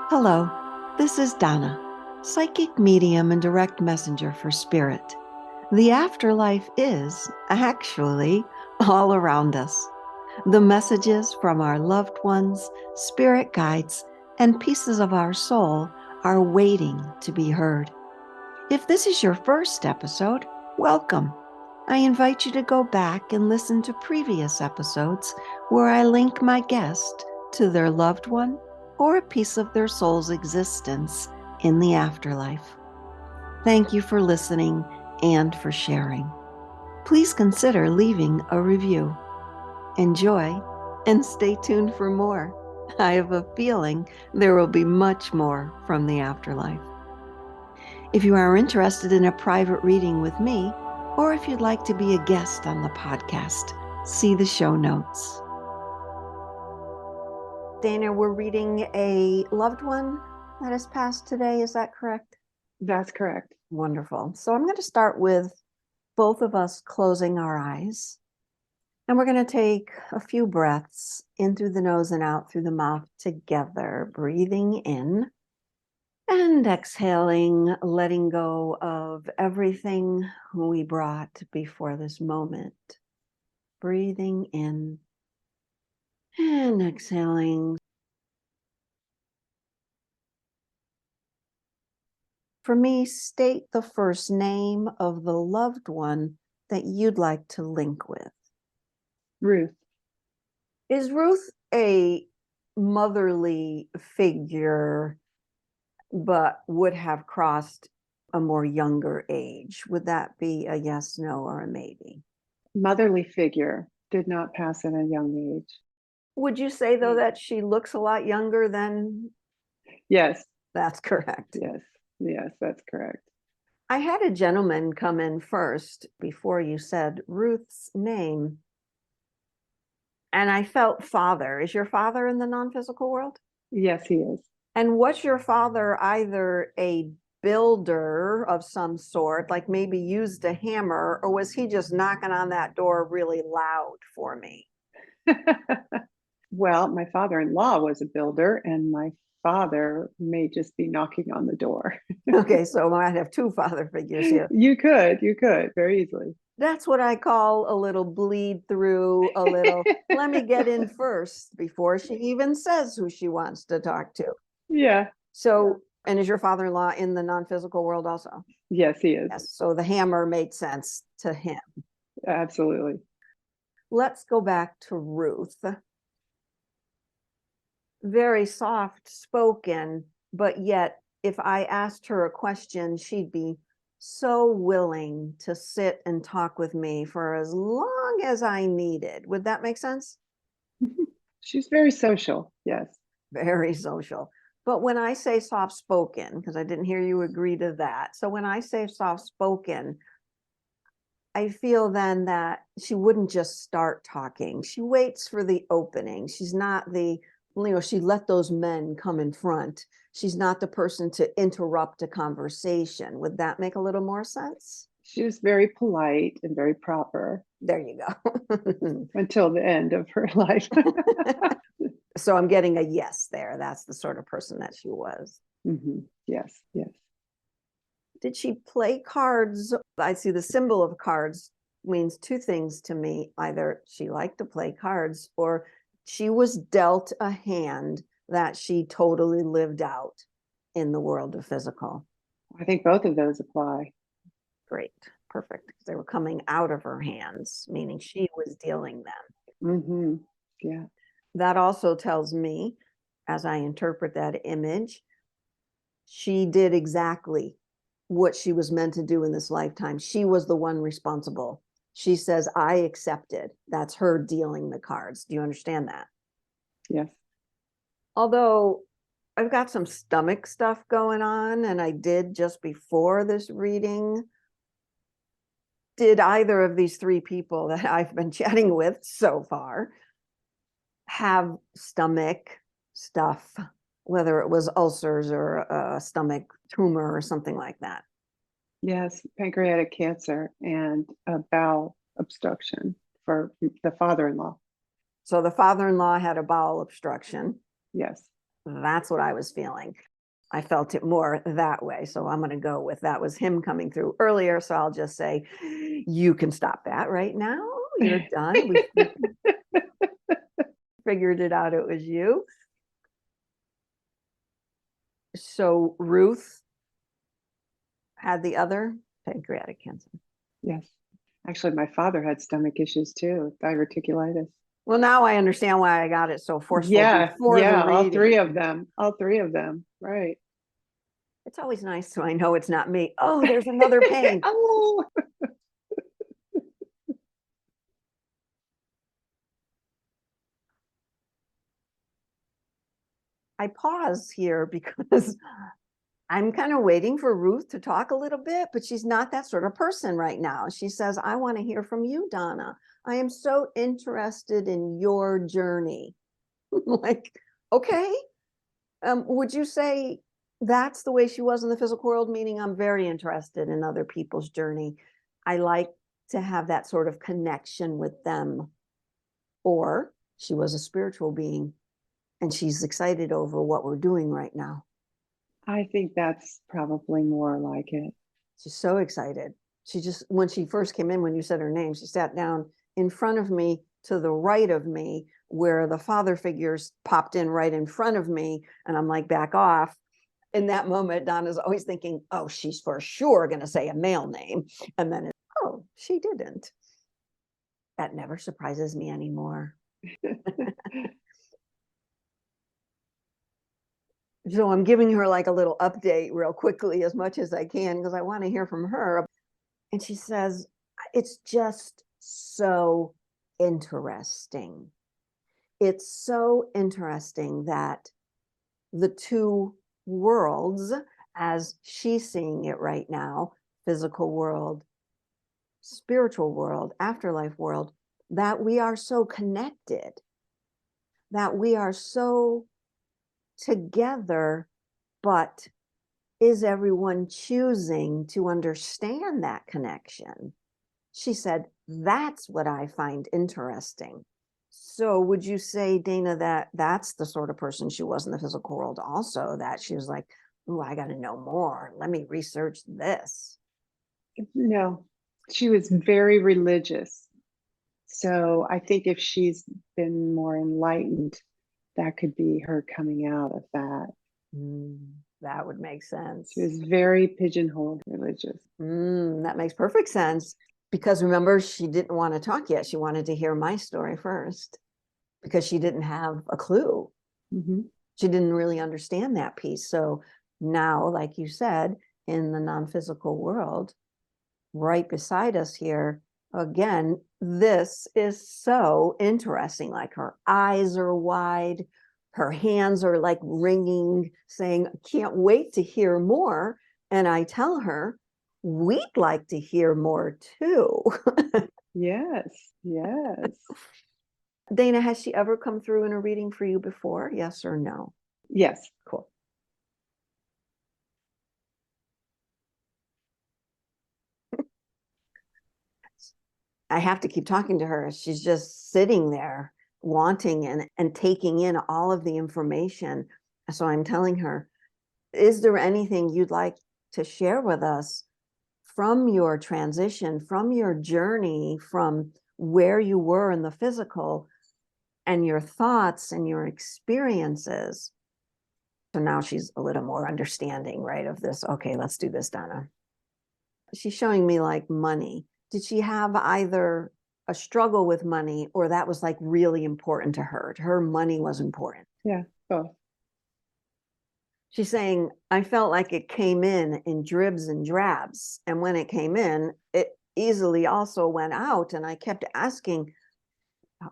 Hello, this is Donna, psychic medium and direct messenger for spirit. The afterlife is actually all around us. The messages from our loved ones, spirit guides, and pieces of our soul are waiting to be heard. If this is your first episode, welcome. I invite you to go back and listen to previous episodes where I link my guest to their loved one or a piece of their soul's existence in the afterlife. Thank you for listening and for sharing. Please consider leaving a review. Enjoy and stay tuned for more. I have a feeling there will be much more from the afterlife. If you are interested in a private reading with me, or if you'd like to be a guest on the podcast, see the show notes. Dana, we're reading a loved one that has passed today. Is that correct? That's correct. Wonderful. So I'm going to start with both of us closing our eyes. And we're going to take a few breaths in through the nose and out through the mouth together, breathing in and exhaling, letting go of everything we brought before this moment. Breathing in and exhaling. For me, state the first name of the loved one that you'd like to link with. Ruth. Is Ruth a motherly figure, but would have crossed a more younger age? Would that be a yes, no, or a maybe? Motherly figure, did not pass at a young age. Would you say, though, that she looks a lot younger than? Yes. That's correct. Yes, that's correct. I had a gentleman come in first before you said Ruth's name, and I felt father. Is your father in the non-physical world? Yes, he is. And was your father either a builder of some sort, like maybe used a hammer, or was he just knocking on that door really loud for me? Well, my father-in-law was a builder, and my father may just be knocking on the door. Okay, so I might have two father figures here. You could very easily. That's what I call a little bleed through, a little, let me get in first before she even says who she wants to talk to. Yeah. So, and is your father-in-law in the non-physical world also? Yes, he is. Yes, so the hammer made sense to him. Absolutely. Let's go back to Ruth. Very soft spoken, but yet if I asked her a question, she'd be so willing to sit and talk with me for as long as I needed. Would that make sense? She's very social. Yes. Very social. But when I say soft spoken, because I didn't hear you agree to that. So when I say soft spoken, I feel then that she wouldn't just start talking. She waits for the opening. She's not the, she let those men come in front. She's not the person to interrupt a conversation. Would that make a little more sense? She was very polite and very proper. There you go. Until the end of her life. So I'm getting a yes there. That's the sort of person that she was. Mm-hmm. Yes. Did she play cards? I see the symbol of cards means two things to me. Either she liked to play cards or she was dealt a hand that she totally lived out in the world of physical. I think both of those apply. Great. Perfect. They were coming out of her hands, meaning she was dealing them. Mm-hmm. Yeah. That also tells me, as I interpret that image, she did exactly what she was meant to do in this lifetime. She was the one responsible. She says, I accepted. That's her dealing the cards. Do you understand that? Yes. Although I've got some stomach stuff going on, and I did just before this reading. Did either of these three people that I've been chatting with so far have stomach stuff, whether it was ulcers or a stomach tumor or something like that? Yes, pancreatic cancer and a bowel obstruction for the father-in-law. So the father-in-law had a bowel obstruction. Yes. That's what I was feeling. I felt it more that way. So I'm going to go with that was him coming through earlier. So I'll just say, you can stop that right now. You're done. We figured it out. It was you. So Ruth had the other pancreatic cancer. Yes. Actually, my father had stomach issues too, diverticulitis. Well, now I understand why I got it so forceful Yeah, before the yeah, all reading. three of them. All three of them. Right. It's always nice so I know it's not me. Oh, there's another pain. Oh. I pause here because I'm kind of waiting for Ruth to talk a little bit, but she's not that sort of person right now. She says, I want to hear from you, Donna. I am so interested in your journey. Like, okay. Would you say that's the way she was in the physical world? Meaning, I'm very interested in other people's journey. I like to have that sort of connection with them. Or she was a spiritual being and she's excited over what we're doing right now. I think that's probably more like it. She's so excited. She just, when she first came in, when you said her name, she sat down in front of me to the right of me, where the father figures popped in right in front of me. And I'm like, back off. In that moment, Donna's always thinking, oh, she's for sure going to say a male name. And then, oh, she didn't. That never surprises me anymore. So I'm giving her like a little update real quickly as much as I can because I want to hear from her. And she says, it's just so interesting. It's so interesting that the two worlds, as she's seeing it right now, physical world, spiritual world, afterlife world, that we are so connected, that we are so together, but is everyone choosing to understand that connection? She said, that's what I find interesting. So would you say, Dana, that that's the sort of person she was in the physical world also, that she was like, oh, I got to know more. Let me research this. No, she was very religious. So I think if she's been more enlightened, that could be her coming out of that. That would make sense. She was very pigeonholed religious. That makes perfect sense. Because remember, she didn't want to talk yet. She wanted to hear my story first because she didn't have a clue. Mm-hmm. She didn't really understand that piece. So now, like you said, in the non-physical world, right beside us here, again, this is so interesting. Like her eyes are wide, her hands are like wringing, saying, can't wait to hear more. And I tell her, we'd like to hear more too. Yes, yes. Dana, has she ever come through in a reading for you before? Yes or no? Yes. Cool. I have to keep talking to her. She's just sitting there wanting and taking in all of the information. So I'm telling her, is there anything you'd like to share with us from your transition, from your journey, from where you were in the physical and your thoughts and your experiences? So now she's a little more understanding, right, of this. Okay, let's do this, Donna. She's showing me like money. Did she have either a struggle with money or that was like really important to her? Her money was important. Yeah, both. She's saying, I felt like it came in dribs and drabs. And when it came in, it easily also went out. And I kept asking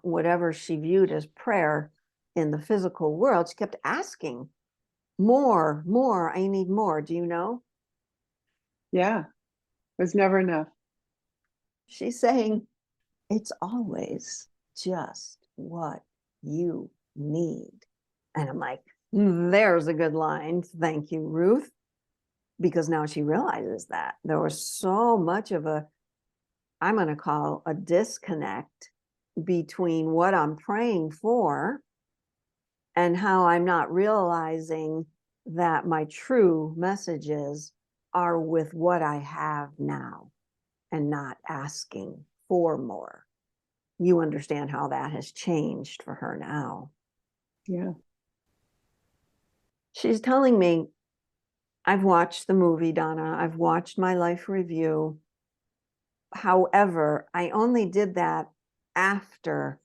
whatever she viewed as prayer in the physical world. She kept asking, more, I need more. Do you know? Yeah, it was never enough. She's saying, it's always just what you need. And I'm like, there's a good line. Thank you, Ruth. Because now she realizes that there was so much of a, I'm going to call a disconnect between what I'm praying for and how I'm not realizing that my true messages are with what I have now and not asking for more. You understand how that has changed for her now. Yeah. She's telling me, I've watched the movie, Donna. I've watched my life review. However, I only did that after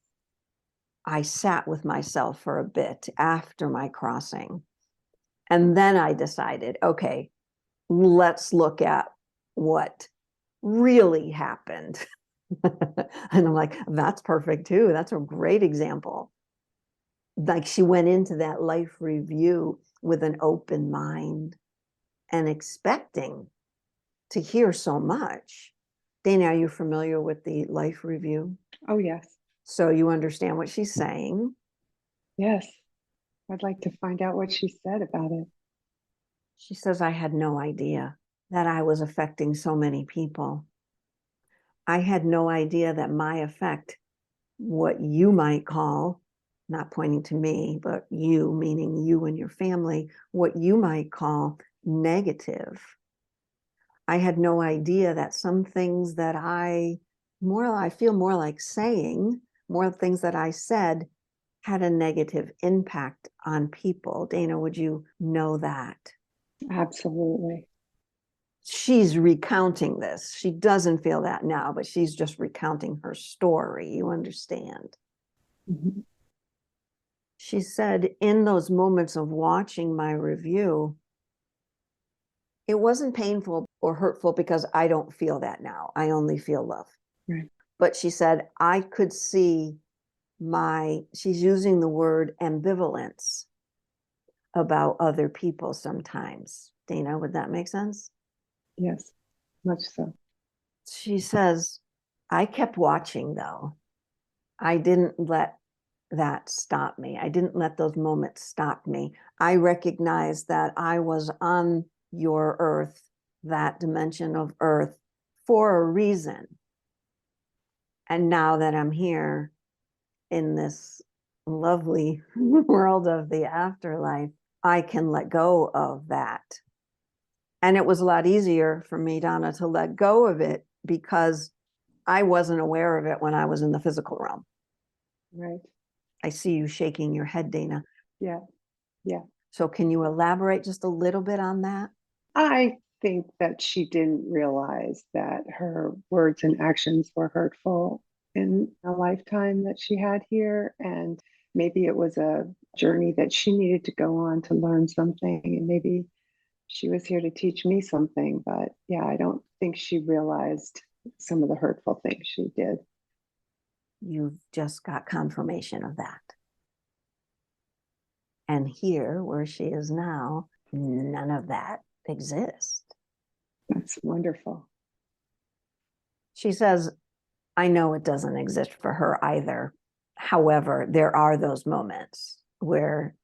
I sat with myself for a bit after my crossing. And then I decided, okay, let's look at what really happened. And I'm like, that's perfect too. That's a great example. Like she went into that life review with an open mind and expecting to hear so much. Dana, are you familiar with the life review? Oh, yes. So you understand what she's saying. Yes. I'd like to find out what she said about it. She says, I had no idea that I was affecting so many people. I had no idea that my effect, what you might call, not pointing to me, but you, meaning you and your family, what you might call negative. I had no idea that some things that I feel more like saying, more things that I said had a negative impact on people. Dana, would you know that? Absolutely. She's recounting this. She doesn't feel that now, but she's just recounting her story. You understand? Mm-hmm. She said, in those moments of watching my review, it wasn't painful or hurtful because I don't feel that now. I only feel love. Right. But she said, I could see she's using the word ambivalence about other people sometimes. Dana, would that make sense? Yes, much so. She says, I kept watching though. I didn't let that stop me. I didn't let those moments stop me. I recognized that I was on your earth, that dimension of earth, for a reason. And now that I'm here in this lovely world of the afterlife, I can let go of that. And it was a lot easier for me, Donna, to let go of it because I wasn't aware of it when I was in the physical realm. Right. I see you shaking your head, Dana. Yeah. Yeah. So can you elaborate just a little bit on that? I think that she didn't realize that her words and actions were hurtful in a lifetime that she had here. And maybe it was a journey that she needed to go on to learn something. And maybe she was here to teach me something. But yeah, I don't think she realized some of the hurtful things she did. You've just got confirmation of that. And here, where she is now, none of that exists. That's wonderful. She says, I know it doesn't exist for her either. However, there are those moments where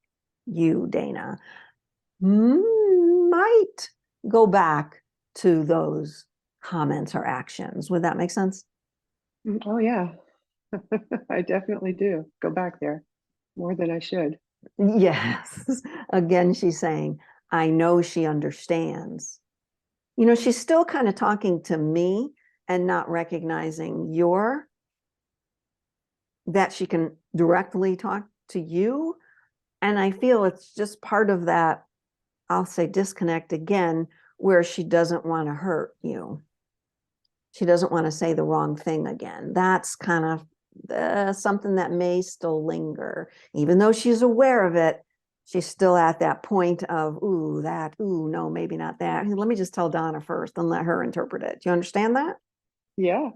you, Dana, might go back to those comments or actions. Would that make sense? Oh, yeah. I definitely do go back there more than I should. Yes. Again, she's saying, I know she understands. You know, she's still kind of talking to me and not recognizing that she can directly talk to you. And I feel it's just part of that, I'll say disconnect again, where she doesn't want to hurt you. She doesn't want to say the wrong thing again. That's kind of something that may still linger. Even though she's aware of it, she's still at that point of, ooh, no, maybe not that. Let me just tell Donna first and let her interpret it. Do you understand that? Yeah.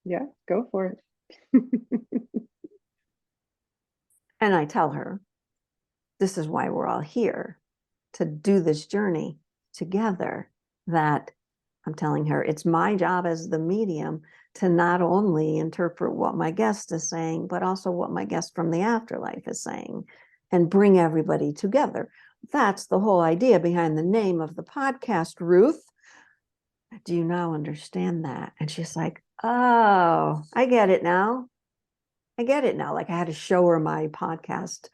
Yeah. Go for it. And I tell her, this is why we're all here, to do this journey together. That I'm telling her, it's my job as the medium to not only interpret what my guest is saying, but also what my guest from the afterlife is saying and bring everybody together. That's the whole idea behind the name of the podcast, Ruth. Do you now understand that? And she's like, oh, I get it now. I get it now. Like I had to show her my podcast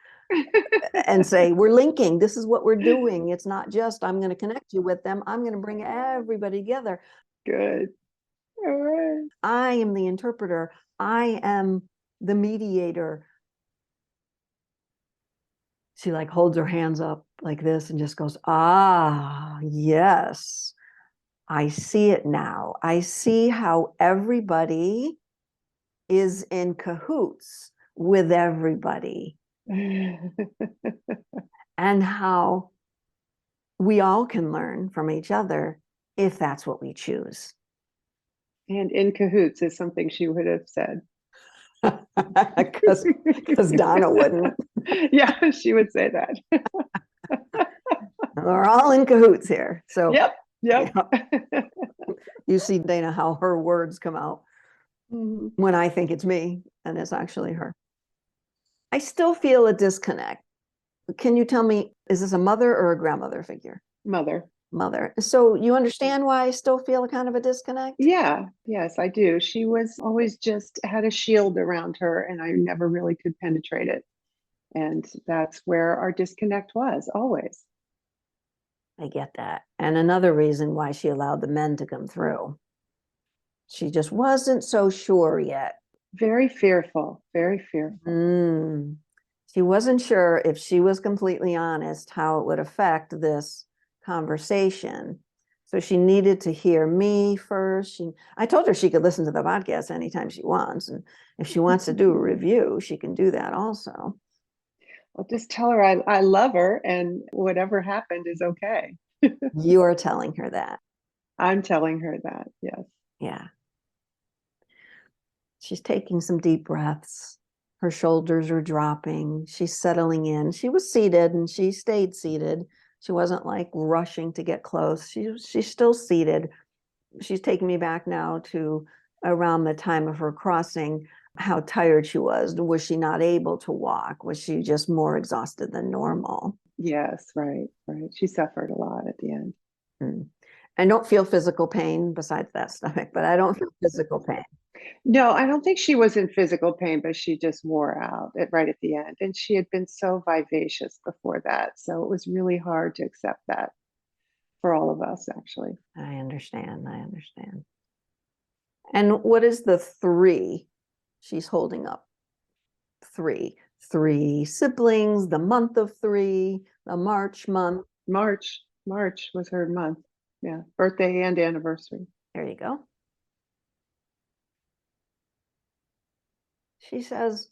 and say, we're linking. This is what we're doing. It's not just, I'm going to connect you with them. I'm going to bring everybody together. Good. All right. I am the interpreter. I am the mediator. She like holds her hands up like this and just goes, ah, yes, I see it now. I see how everybody is in cahoots with everybody and how we all can learn from each other if that's what we choose. And in cahoots is something she would have said. Because Donna wouldn't. Yeah, she would say that. We're all in cahoots here. So Yep. yeah. You see, Dana, how her words come out when I think it's me and it's actually her. I still feel a disconnect. Can you tell me, is this a mother or a grandmother figure? Mother. Mother. So you understand why I still feel a kind of a disconnect? Yeah, yes, I do. She was always just had a shield around her, and I never really could penetrate it. And that's where our disconnect was always. I get that. And another reason why she allowed the men to come through. She just wasn't so sure yet. Very fearful, very fearful. She wasn't sure if she was completely honest how it would affect this conversation. So she needed to hear me first. I told her she could listen to the podcast anytime she wants. And if she wants to do a review, she can do that also. Well, just tell her I love her and whatever happened is okay. You're telling her that. I'm telling her that, yes. Yeah. She's taking some deep breaths. Her shoulders are dropping. She's settling in. She was seated and she stayed seated. She wasn't like rushing to get close. She's still seated. She's taking me back now to around the time of her crossing, how tired she was. Was she not able to walk? Was she just more exhausted than normal? Yes, right. She suffered a lot at the end. I don't feel physical pain besides that stomach, but I don't feel physical pain. No, I don't think she was in physical pain, but she just wore out right at the end. And she had been so vivacious before that. So it was really hard to accept that for all of us, actually. I understand. And what is the 3 she's holding up? 3 siblings, the month of 3, the March month. March was her month. Yeah, birthday and anniversary. There you go. She says,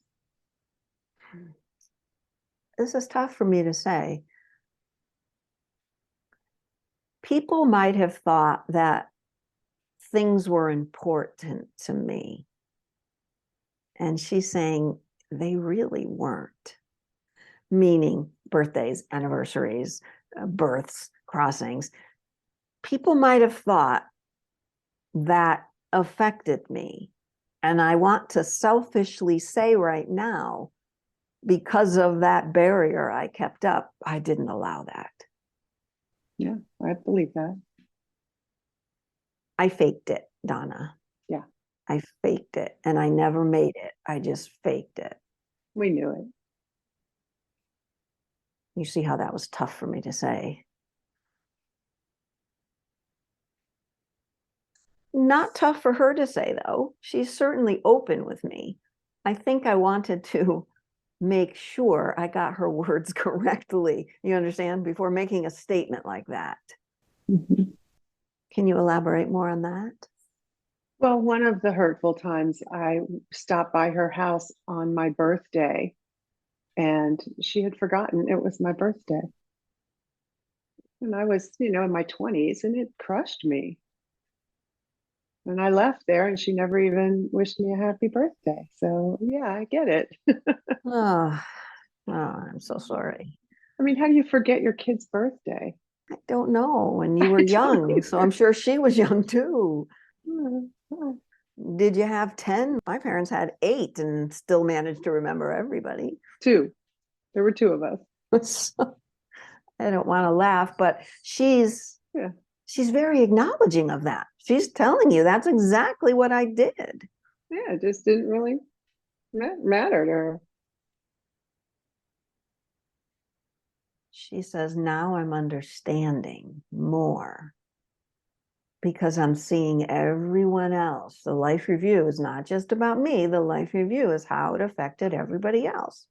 this is tough for me to say. People might have thought that things were important to me. And she's saying they really weren't. Meaning birthdays, anniversaries, births, crossings. People might have thought that affected me. And I want to selfishly say right now, because of that barrier I kept up, I didn't allow that. Yeah, I believe that. I faked it, Donna. Yeah. I faked it and I never made it. I just faked it. We knew it. You see how that was tough for me to say. Not tough for her to say, though. She's certainly open with me. I think I wanted to make sure I got her words correctly, you understand, before making a statement like that. Mm-hmm. Can you elaborate more on that? Well, one of the hurtful times I stopped by her house on my birthday and she had forgotten it was my birthday. And I was, in my 20s and it crushed me. And I left there and she never even wished me a happy birthday. So, yeah, I get it. Oh, I'm so sorry. I mean, how do you forget your kid's birthday? I don't know. When you were young, so I'm sure she was young too. Did you have 10? My parents had 8 and still managed to remember everybody. 2. There were 2 of us. So, I don't want to laugh, but she's very acknowledging of that. She's telling you that's exactly what I did. Yeah, it just didn't really matter to her. She says, now I'm understanding more because I'm seeing everyone else. The life review is not just about me. The life review is how it affected everybody else.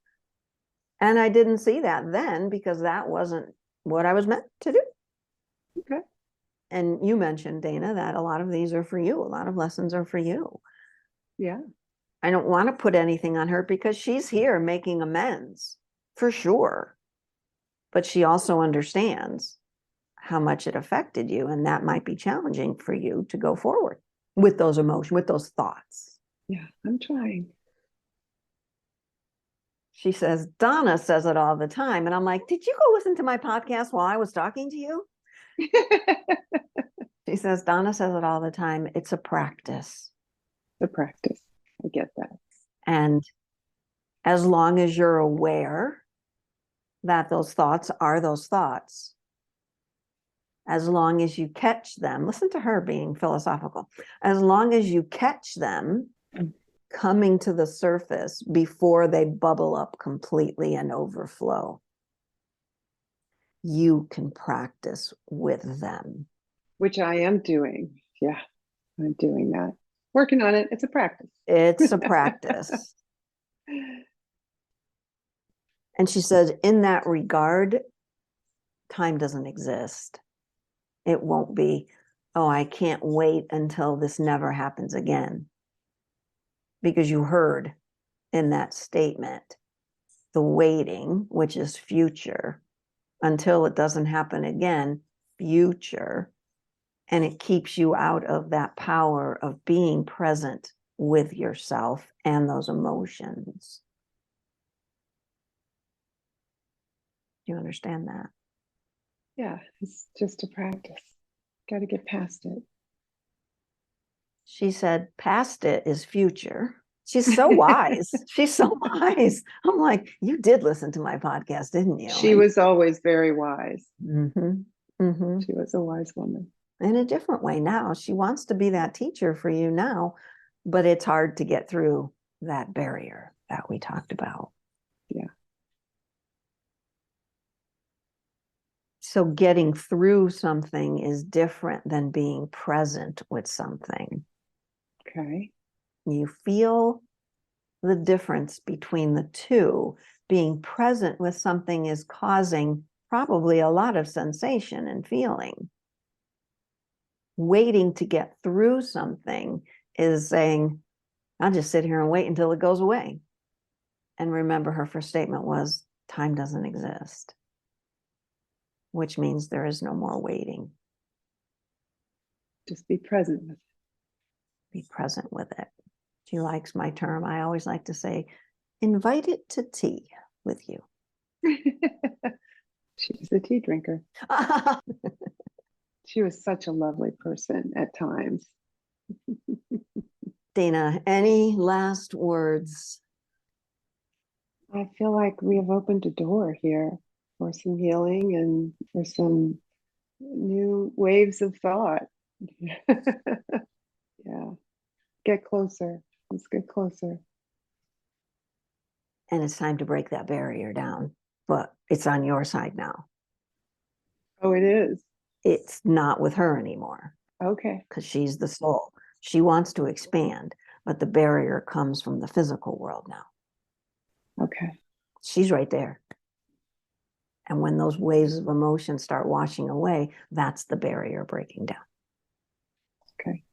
And I didn't see that then because that wasn't what I was meant to do. Okay. And you mentioned, Dana, that a lot of these are for you. A lot of lessons are for you. Yeah. I don't want to put anything on her because she's here making amends for sure. But she also understands how much it affected you. And that might be challenging for you to go forward with those emotions, with those thoughts. Yeah, I'm trying. She says, Donna says it all the time. And I'm like, did you go listen to my podcast while I was talking to you? She says, Donna says it all the time. It's a practice. The practice. I get that. And as long as you're aware that those thoughts are those thoughts, as long as you catch them, listen to her being philosophical, as long as you catch them coming to the surface before they bubble up completely and overflow, you can practice with them. Which I am doing. Yeah, I'm doing that. Working on it. It's a practice. It's a practice. And she says, in that regard, time doesn't exist. It won't be, oh, I can't wait until this never happens again. Because you heard in that statement, the waiting, which is future, until it doesn't happen again, future. And it keeps you out of that power of being present with yourself and those emotions. Do you understand that? Yeah, it's just a practice. Got to get past it. She said, past it is future. She's so wise. She's so wise. I'm like, you did listen to my podcast, didn't you? She was always very wise. Mm-hmm, mm-hmm. She was a wise woman. In a different way now. She wants to be that teacher for you now, but it's hard to get through that barrier that we talked about. Yeah. So getting through something is different than being present with something. Okay. You feel the difference between the two. Being present with something is causing probably a lot of sensation and feeling. Waiting to get through something is saying, I'll just sit here and wait until it goes away. And remember, her first statement was, time doesn't exist, which means there is no more waiting. Just be present with it. Be present with it. She likes my term. I always like to say, invite it to tea with you. She was a tea drinker. She was such a lovely person at times. Dana, any last words? I feel like we have opened a door here for some healing and for some new waves of thought. Yeah. Get closer. Let's get closer. And it's time to break that barrier down, but it's on your side now. Oh, it is. It's not with her anymore. Okay. Because she's the soul. She wants to expand, but the barrier comes from the physical world now. Okay. She's right there. And when those waves of emotion start washing away, that's the barrier breaking down. Okay.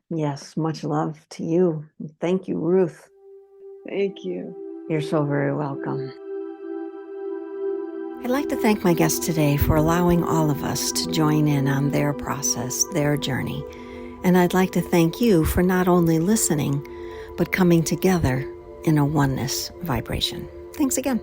Yes, much love to you. Thank you, Ruth. Thank you. You're so very welcome. I'd like to thank my guest today for allowing all of us to join in on their process, their journey. And I'd like to thank you for not only listening, but coming together in a oneness vibration. Thanks again.